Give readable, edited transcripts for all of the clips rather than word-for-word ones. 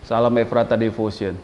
Salam Efrata Devotion.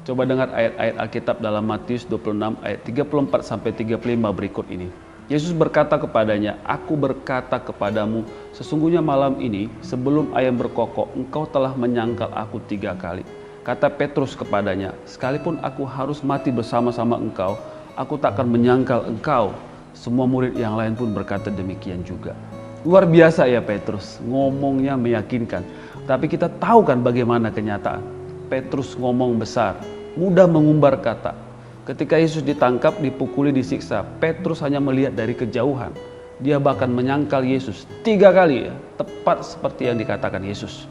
Coba dengar ayat-ayat Alkitab dalam Matius 26 ayat 34 sampai 35 berikut ini. Yesus berkata kepadanya, "Aku berkata kepadamu, sesungguhnya malam ini sebelum ayam berkokok, engkau telah menyangkal aku 3 kali." Kata Petrus kepadanya, "Sekalipun aku harus mati bersama-sama engkau, aku tak akan menyangkal engkau." Semua murid yang lain pun berkata demikian juga. Luar biasa ya Petrus, ngomongnya meyakinkan. Tapi kita tahu kan bagaimana kenyataan. Petrus ngomong besar, mudah mengumbar kata. Ketika Yesus ditangkap, dipukuli, disiksa, Petrus hanya melihat dari kejauhan. Dia bahkan menyangkal Yesus 3 kali ya, tepat seperti yang dikatakan Yesus.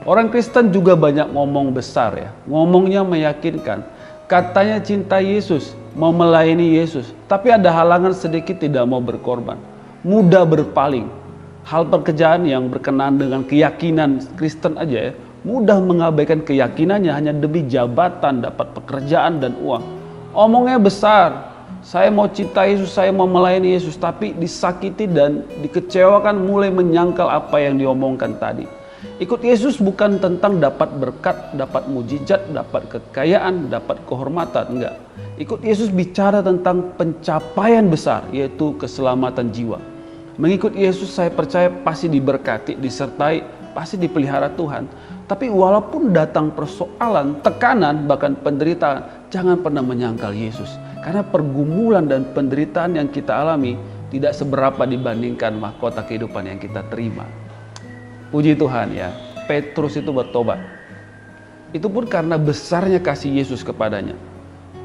Orang Kristen juga banyak ngomong besar ya, ngomongnya meyakinkan. Katanya cinta Yesus, mau melayani Yesus, tapi ada halangan sedikit tidak mau berkorban. Mudah berpaling. Hal pekerjaan yang berkenaan dengan keyakinan Kristen aja ya, mudah mengabaikan keyakinannya hanya demi jabatan, dapat pekerjaan dan uang. Omongnya besar, saya mau cinta Yesus, saya mau melayani Yesus, tapi disakiti dan dikecewakan, mulai menyangkal apa yang diomongkan tadi. Ikut Yesus bukan tentang dapat berkat, dapat mujizat, dapat kekayaan, dapat kehormatan, enggak. Ikut Yesus bicara tentang pencapaian besar, yaitu keselamatan jiwa. Mengikut Yesus saya percaya pasti diberkati, disertai, pasti dipelihara Tuhan. Tapi walaupun datang persoalan, tekanan, bahkan penderitaan, jangan pernah menyangkal Yesus. Karena pergumulan dan penderitaan yang kita alami tidak seberapa dibandingkan mahkota kehidupan yang kita terima. Puji Tuhan ya, Petrus itu bertobat. Itu pun karena besarnya kasih Yesus kepadanya.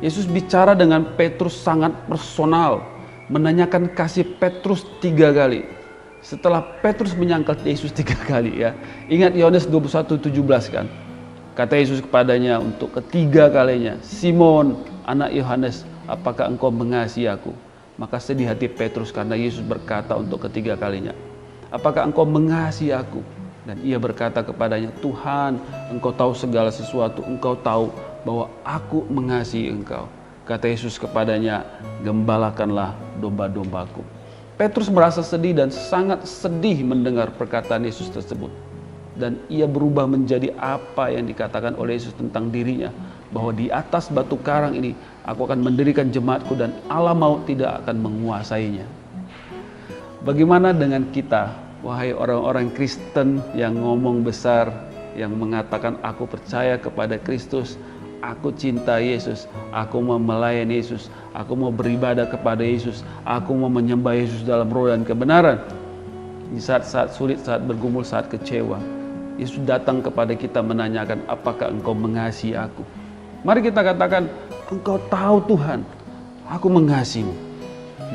Yesus bicara dengan Petrus sangat personal, menanyakan kasih Petrus 3 kali. Setelah Petrus menyangkal Yesus 3 kali ya. Ingat Yohanes 21:17 kan. Kata Yesus kepadanya untuk ketiga kalinya, "Simon, anak Yohanes, apakah engkau mengasihi aku?" Maka sedih hati Petrus karena Yesus berkata untuk ketiga kalinya, "Apakah engkau mengasihi aku?" Dan ia berkata kepadanya, "Tuhan, engkau tahu segala sesuatu, engkau tahu bahwa aku mengasihi engkau." Kata Yesus kepadanya, "Gembalakanlah domba-dombaku." Petrus merasa sedih dan sangat sedih mendengar perkataan Yesus tersebut. Dan ia berubah menjadi apa yang dikatakan oleh Yesus tentang dirinya. Bahwa di atas batu karang ini, aku akan mendirikan jemaatku dan alam maut tidak akan menguasainya. Bagaimana dengan kita, wahai orang-orang Kristen yang ngomong besar, yang mengatakan aku percaya kepada Kristus, aku cinta Yesus, aku mau melayani Yesus, aku mau beribadah kepada Yesus, aku mau menyembah Yesus dalam roh dan kebenaran. Di saat-saat sulit, saat bergumul, saat kecewa, Yesus datang kepada kita menanyakan, apakah engkau mengasihi aku? Mari kita katakan, engkau tahu Tuhan, aku mengasihimu.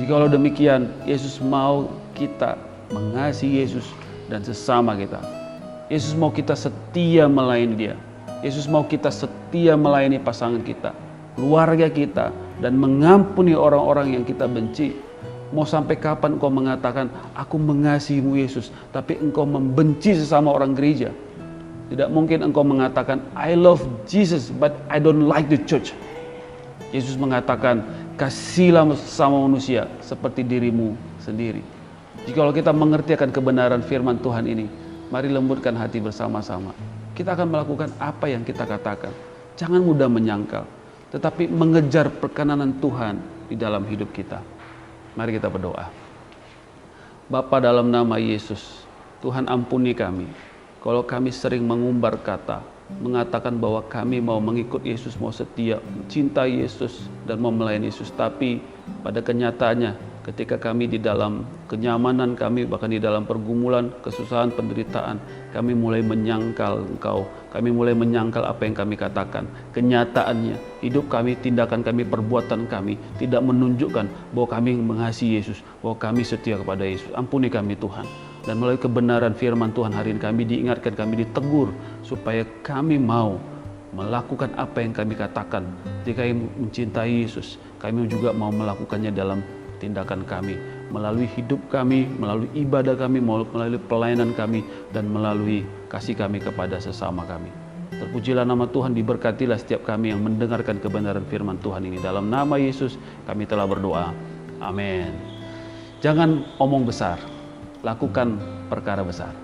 Jikalau demikian, Yesus mau kita mengasihi Yesus dan sesama kita. Yesus mau kita setia melayani Dia. Yesus mau kita setia melayani pasangan kita, keluarga kita, dan mengampuni orang-orang yang kita benci. Mau sampai kapan engkau mengatakan, aku mengasihimu Yesus, tapi engkau membenci sesama orang gereja? Tidak mungkin engkau mengatakan, I love Jesus, but I don't like the church. Yesus mengatakan, kasihilah sesama manusia seperti dirimu sendiri. Jikalau kita mengerti akan kebenaran firman Tuhan ini, mari lembutkan hati bersama-sama. Kita akan melakukan apa yang kita katakan. Jangan mudah menyangkal, tetapi mengejar perkenanan Tuhan di dalam hidup kita. Mari kita berdoa. Bapa, dalam nama Yesus, Tuhan ampuni kami. Kalau kami sering mengumbar kata, mengatakan bahwa kami mau mengikut Yesus, mau setia, mencintai Yesus, dan mau melayani Yesus. Tapi pada kenyataannya, ketika kami di dalam kenyamanan kami, bahkan di dalam pergumulan, kesusahan, penderitaan, kami mulai menyangkal Engkau. Kami mulai menyangkal apa yang kami katakan. Kenyataannya, hidup kami, tindakan kami, perbuatan kami tidak menunjukkan bahwa kami mengasihi Yesus, bahwa kami setia kepada Yesus. Ampuni kami Tuhan. Dan melalui kebenaran firman Tuhan hari ini kami diingatkan, kami ditegur supaya kami mau melakukan apa yang kami katakan. Jika kami mencintai Yesus, kami juga mau melakukannya dalam tindakan kami, melalui hidup kami, melalui ibadah kami, melalui pelayanan kami, dan melalui kasih kami kepada sesama kami. Terpujilah nama Tuhan, diberkatilah setiap kami yang mendengarkan kebenaran firman Tuhan ini. Dalam nama Yesus kami telah berdoa. Amin. Jangan omong besar, lakukan perkara besar.